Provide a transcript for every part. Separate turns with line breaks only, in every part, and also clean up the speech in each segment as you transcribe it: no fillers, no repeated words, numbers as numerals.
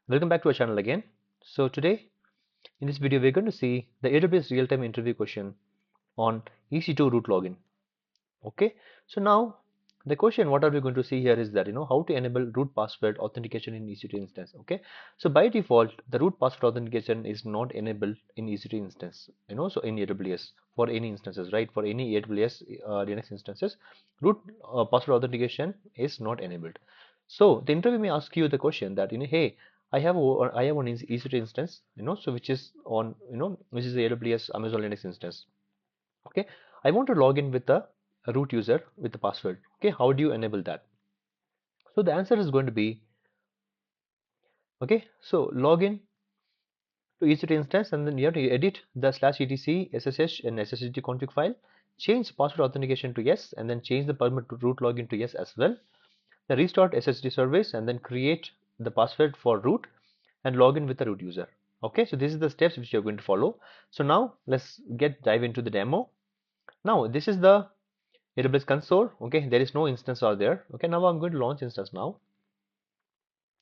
Welcome back to our channel again. So today in this video we're going to see the AWS real-time interview question on EC2 root login. Okay, so now the question what are we going to see here is that how to enable root password authentication in EC2 instance. Okay, so by default the root password authentication is not enabled in EC2 instance, so in AWS for any instances, right? For any AWS Linux instances, root password authentication is not enabled. So the interview may ask you the question that hey, I have one EC2 instance, so which is on which is the AWS Amazon Linux instance. Okay, I want to log in with a root user with the password. Okay, how do you enable that? So the answer is going to be, okay, so log in to EC2 instance and then you have to edit the /etc ssh and sshd config file, change password authentication to yes, and then change the permit to root login to yes as well. Then restart SSD service and then create the password for root and log in with the root user. Okay, so this is the steps which you're going to follow. So now let's dive into the demo. Now this is the AWS console. Okay, there is no instance out there. Okay, now I'm going to launch instance now.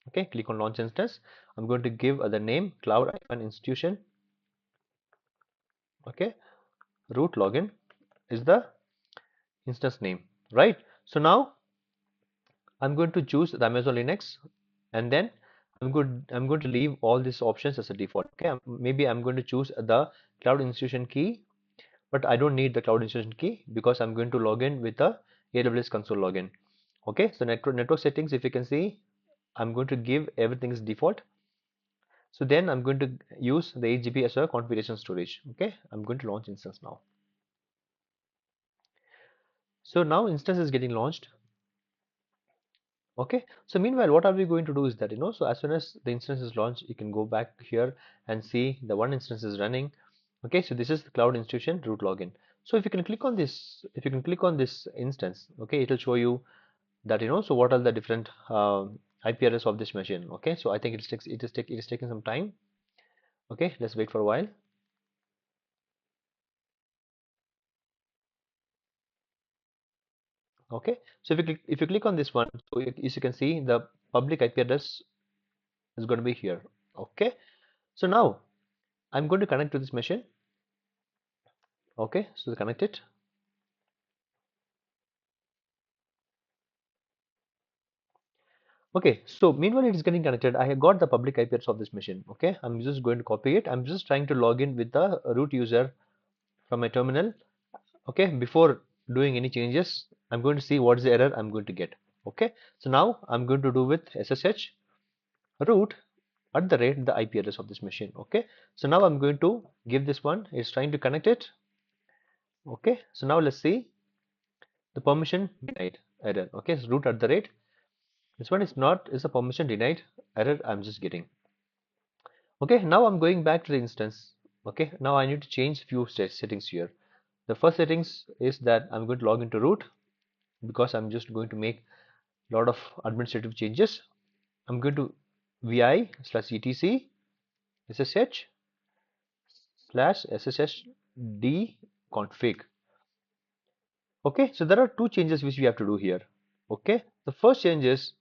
Okay, click on launch instance. I'm going to give the name cloud-institution. Okay, root login is the instance name, right? So now I'm going to choose the Amazon Linux, and then I'm going to leave all these options as a default. Okay, maybe I'm going to choose the cloud institution key, but I don't need the cloud institution key because I'm going to log in with the AWS console login. Okay, so network settings, if you can see, I'm going to give everything as default. So then I'm going to use the 8 GB as a configuration storage. Okay, I'm going to launch instance now. So now instance is getting launched. Okay, so meanwhile what are we going to do is that so as soon as the instance is launched, you can go back here and see the one instance is running. Okay, so this is the cloud institution root login. So if you can click on this, instance, okay, it will show you that so what are the different IP address of this machine. Okay, so I think it is taking some time. Okay, let's wait for a while. Okay, so if you click on this one, so as you can see, the public IP address is going to be here. Okay, so now I'm going to connect to this machine. Okay, so connect it. Okay, so meanwhile it is getting connected. I have got the public IP address of this machine. Okay, I'm just going to copy it. I'm just trying to log in with the root user from my terminal. Okay, before doing any changes, I'm going to see what is the error I'm going to get. Okay, so now I'm going to do with SSH root at the rate the IP address of this machine. Okay, so now I'm going to give this one. It's trying to connect it. Okay, so now let's see the permission denied error. Okay, so root at the rate. This one is a permission denied error I'm just getting. Okay, now I'm going back to the instance. Okay, now I need to change few settings here. The first settings is that I'm going to log into root because I'm just going to make a lot of administrative changes. I'm going to vi/etc ssh /sshd config. Okay, so there are two changes which we have to do here. Okay, the first change is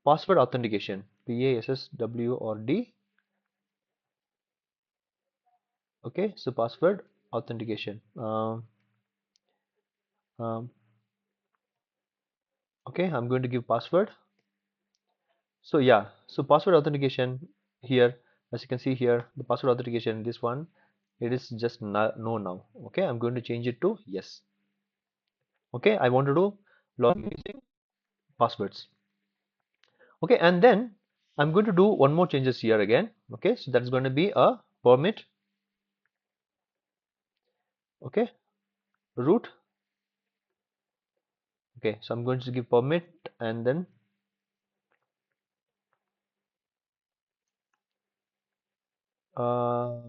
password authentication, PASSW or D. Okay, so password authentication. Um, okay, I'm going to give password. So yeah, so password authentication here, as you can see here, the password authentication, this one, it is just no now. Okay, I'm going to change it to yes. Okay, I want to do login using passwords. Okay, and then I'm going to do one more changes here again. Okay, so that's going to be a permit. Okay, root. Okay, so I'm going to give permit and then uh,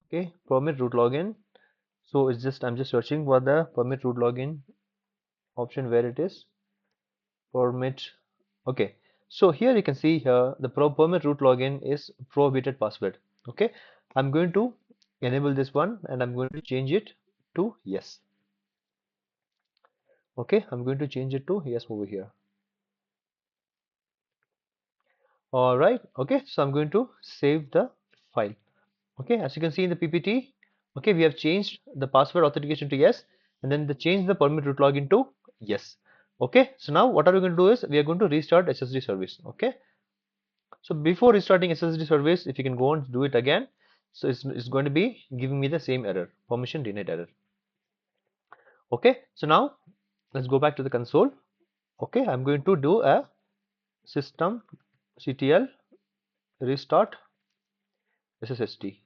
okay, permit root login. So it's just I'm just searching for the permit root login option where it is permit. Okay, so here you can see here the permit root login is prohibited password. Okay, I'm going to enable this one and I'm going to change it to yes. Okay, I'm going to change it to yes over here. All right. Okay, so I'm going to save the file. Okay, as you can see in the PPT, okay, we have changed the password authentication to yes, and then the change the permit root login to yes. Okay, so now what are we going to do is we are going to restart SSD service. Okay, so before restarting SSD service, if you can go and do it again, so it's going to be giving me the same error, permission denied error. Okay, so now let's go back to the console. Okay, I'm going to do a systemctl restart SSD.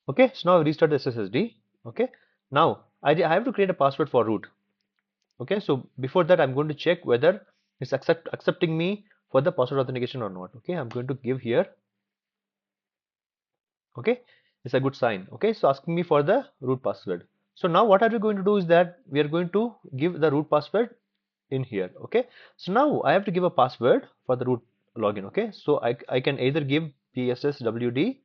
Okay, so now I restart the SSD. Okay, now I have to create a password for root. Okay, so before that I'm going to check whether it's accepting me for the password authentication or not. Okay, I'm going to give here. Okay, it's a good sign. Okay, so asking me for the root password. So now what are we going to do is that we are going to give the root password in here. Okay, so now I have to give a password for the root login. Okay, so I can either give psswd,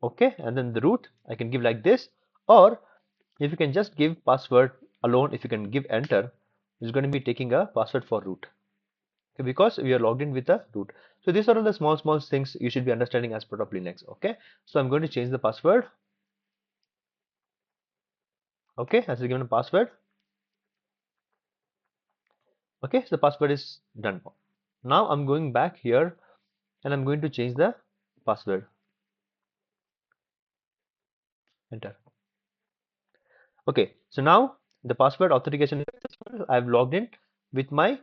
okay, and then the root I can give like this, or if you can just give password alone, if you can give enter, it's going to be taking a password for root. Okay, because we are logged in with the root. So these are all the small things you should be understanding as part of Linux. Okay, so I'm going to change the password. Okay, as I given a password. Okay, so the password is done. Now I'm going back here and I'm going to change the password. Enter. Okay, so now the password authentication is successful. I've logged in with my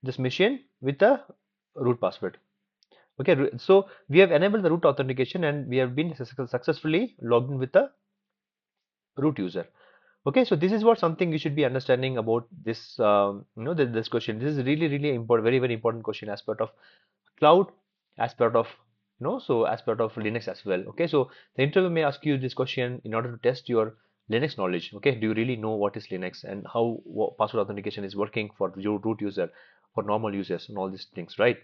this machine with the root password. Okay, so we have enabled the root authentication and we have been successfully logged in with the root user. Okay, so this is what something you should be understanding about this, this question. This is really important, very important question as part of cloud, as part of, so as part of Linux as well. Okay, so the interview may ask you this question in order to test your Linux knowledge. Okay, do you really know what is Linux and how password authentication is working for your root user, for normal users, and all these things, right?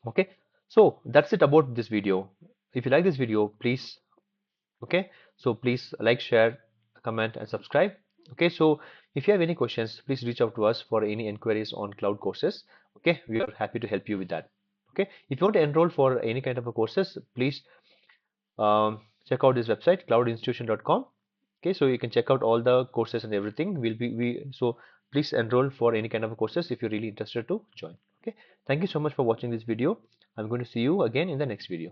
Okay, so that's it about this video. If you like this video, please, okay, so please like, share, comment, and subscribe. Okay, so if you have any questions, please reach out to us for any inquiries on cloud courses. Okay, we are happy to help you with that. Okay, if you want to enroll for any kind of a courses, please check out this website cloudinstitution.com. Okay, so you can check out all the courses and everything. So please enroll for any kind of courses if you're really interested to join. Okay, thank you so much for watching this video. I'm going to see you again in the next video.